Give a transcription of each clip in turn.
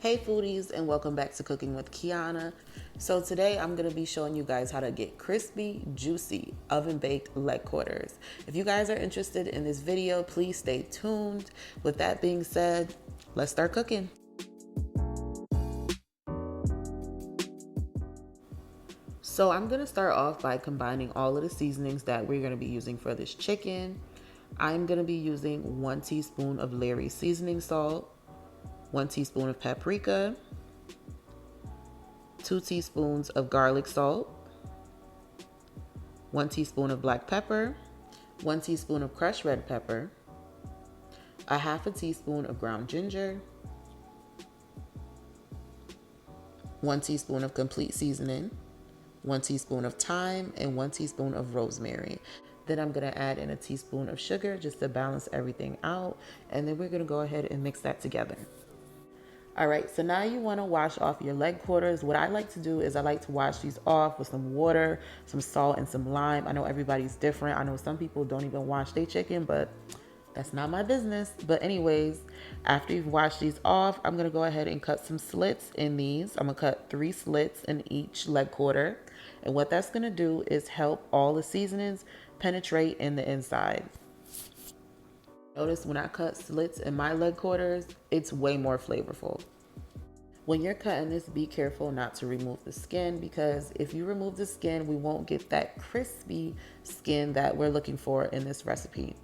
Hey foodies, and welcome back to Cooking with Kiana. So today I'm going to be showing you guys how to get crispy, juicy, oven baked leg quarters. If you guys are interested in this video, please stay tuned. With that being said, let's start cooking. So I'm going to start off by combining all of the seasonings that we're going to be using for this chicken. I'm going to be using 1 teaspoon of Lawrys seasoning salt, 1 teaspoon of paprika, 2 teaspoons of garlic salt, 1 teaspoon of black pepper, 1 teaspoon of crushed red pepper, a half a teaspoon of ground ginger, 1 teaspoon of complete seasoning, 1 teaspoon of thyme, and 1 teaspoon of rosemary. Then I'm going to add in a teaspoon of sugar just to balance everything out. And then we're going to go ahead and mix that together. All right, so now you want to wash off your leg quarters. What I like to do is I like to wash these off with some water, some salt, and some lime. I know everybody's different. I know some people don't even wash their chicken, but that's not my business. But anyways, after you've washed these off, I'm going to go ahead and cut some slits in these. I'm going to cut 3 slits in each leg quarter. And what that's going to do is help all the seasonings penetrate in the inside. Notice when I cut slits in my leg quarters, it's way more flavorful. When you're cutting this, be careful not to remove the skin, because if you remove the skin, we won't get that crispy skin that we're looking for in this recipe.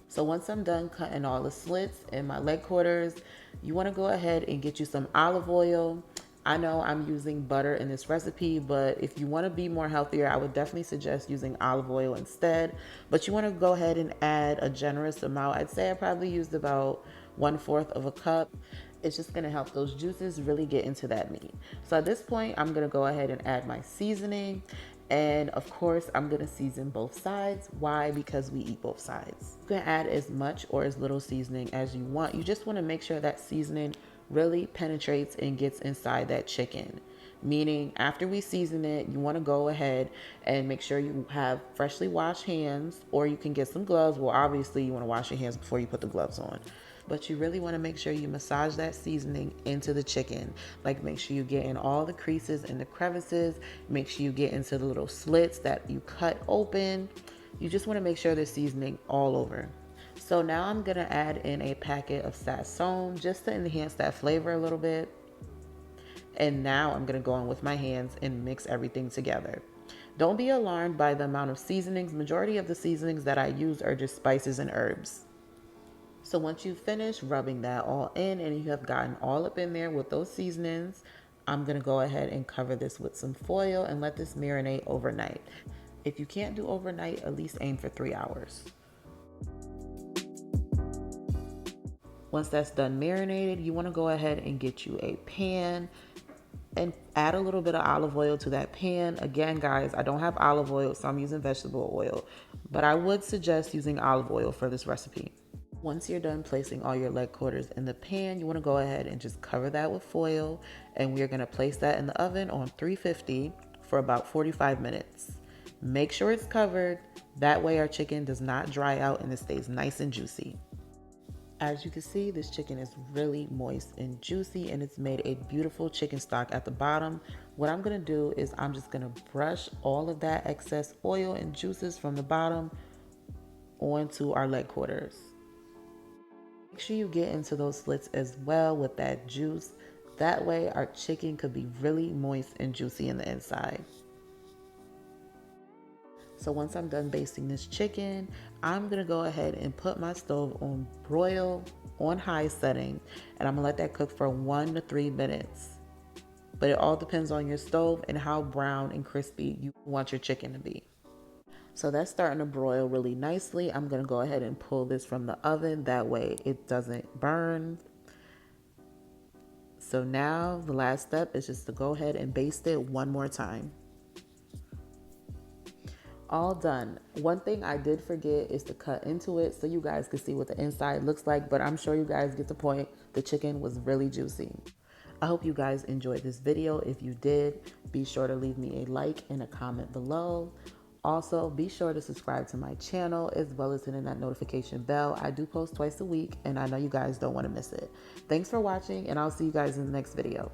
So once I'm done cutting all the slits in my leg quarters, you want to go ahead and get you some olive oil. I know I'm using butter in this recipe, but if you want to be more healthier, I would definitely suggest using olive oil instead. But you want to go ahead and add a generous amount. I'd say I probably used about 1/4 of a cup. It's just going to help those juices really get into that meat. So at this point, I'm going to go ahead and add my seasoning. And of course, I'm going to season both sides. Why? Because we eat both sides. You can add as much or as little seasoning as you want. You just want to make sure that seasoning really penetrates and gets inside that chicken. Meaning, after we season it, you want to go ahead and make sure you have freshly washed hands, or you can get some gloves. Well, obviously, you want to wash your hands before you put the gloves on. But you really want to make sure you massage that seasoning into the chicken. Like, make sure you get in all the creases and the crevices. Make sure you get into the little slits that you cut open. You just want to make sure there's seasoning all over. So now I'm going to add in a packet of sazon just to enhance that flavor a little bit. And now I'm going to go in with my hands and mix everything together. Don't be alarmed by the amount of seasonings. Majority of the seasonings that I use are just spices and herbs. So once you finish rubbing that all in and you have gotten all up in there with those seasonings, I'm going to go ahead and cover this with some foil and let this marinate overnight. If you can't do overnight, at least aim for 3 hours. Once that's done marinated, you want to go ahead and get you a pan and add a little bit of olive oil to that pan. Again, guys, I don't have olive oil, so I'm using vegetable oil, but I would suggest using olive oil for this recipe. Once you're done placing all your leg quarters in the pan, you want to go ahead and just cover that with foil, and we're going to place that in the oven on 350 for about 45 minutes. Make sure it's covered. That way our chicken does not dry out and it stays nice and juicy. As you can see, this chicken is really moist and juicy, and it's made a beautiful chicken stock at the bottom. What I'm going to do is I'm just going to brush all of that excess oil and juices from the bottom onto our leg quarters. Make sure you get into those slits as well with that juice. That way our chicken could be really moist and juicy in the inside. So once I'm done basting this chicken, I'm going to go ahead and put my stove on broil on high setting, and I'm going to let that cook for 1 to 3 minutes. But it all depends on your stove and how brown and crispy you want your chicken to be. So that's starting to broil really nicely. I'm going to go ahead and pull this from the oven. That way it doesn't burn. So now the last step is just to go ahead and baste it one more time. All done. One thing I did forget is to cut into it so you guys can see what the inside looks like, but I'm sure you guys get the point. The chicken was really juicy. I hope you guys enjoyed this video. If you did, be sure to leave me a like and a comment below. Also, be sure to subscribe to my channel as well as hitting that notification bell. I do post twice a week and I know you guys don't want to miss it. Thanks for watching and I'll see you guys in the next video.